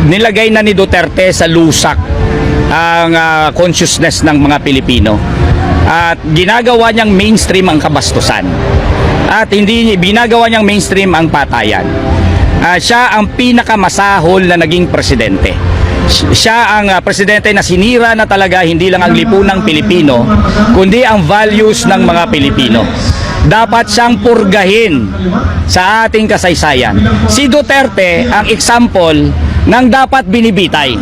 nilagay na ni Duterte sa lusak ang consciousness ng mga Pilipino at ginagawa niyang mainstream ang kabastusan at hindi binagawa niyang mainstream ang patayan. Siya ang pinakamasahol na naging presidente. Siya ang presidente na sinira na talaga hindi lang ang lipunang Pilipino kundi ang values ng mga Pilipino. Dapat siyang purgahin sa ating kasaysayan. Si Duterte ang example ng dapat binibitay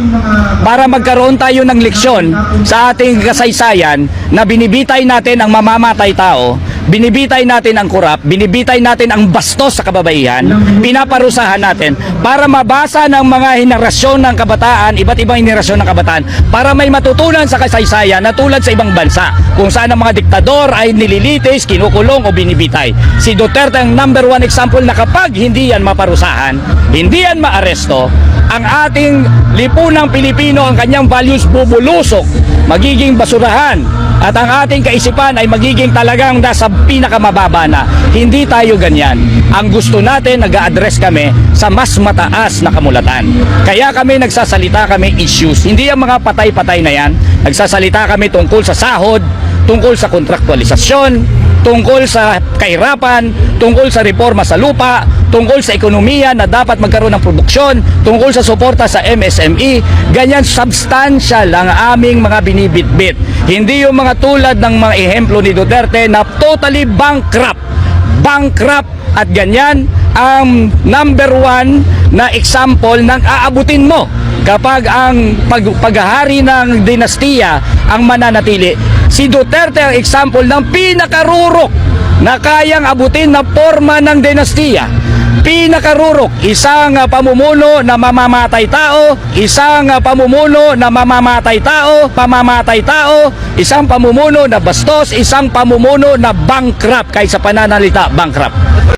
para magkaroon tayo ng leksyon sa ating kasaysayan na binibitay natin ang mamamatay tao, binibitay natin ang kurap, binibitay natin ang bastos sa kababaihan, pinaparusahan natin para mabasa ng mga henerasyon ng kabataan, iba't ibang henerasyon ng kabataan, para may matutunan sa kasaysayan na tulad sa ibang bansa kung saan ang mga diktador ay nililitis, kinukulong o binibitay. Si Duterte ang number one example na kapag hindi yan maparusahan, hindi yan maaresto, ang ating lipunang Pilipino, ang kanyang values bubulusok, magiging basurahan, at ang ating kaisipan ay magiging talagang nasa pinakamababa na. Hindi tayo ganyan. Ang gusto natin, nag-a-address kami sa mas mataas na kamulatan. Kaya kami nagsasalita kami issues. Hindi ang mga patay-patay na yan. Nagsasalita kami tungkol sa sahod, tungkol sa kontraktualisasyon, tungkol sa kahirapan, tungkol sa reforma sa lupa, tungkol sa ekonomiya na dapat magkaroon ng produksyon, tungkol sa suporta sa MSME. Ganyan substantial ang aming mga binibitbit. Hindi yung mga tulad ng mga ehemplo ni Duterte na totally bankrupt. At ganyan ang number one na example ng aabutin mo kapag ang paghahari ng dinastiya ang mananatili. Si Duterte ang example ng pinakarurok na kayang abutin na forma ng dinastiya. Pinakarurok, isang pamumuno na mamamatay tao, isang pamumuno na mamamatay tao, isang pamumuno na bastos, isang pamumuno na bankrupt, kaysa pananalita bankrupt.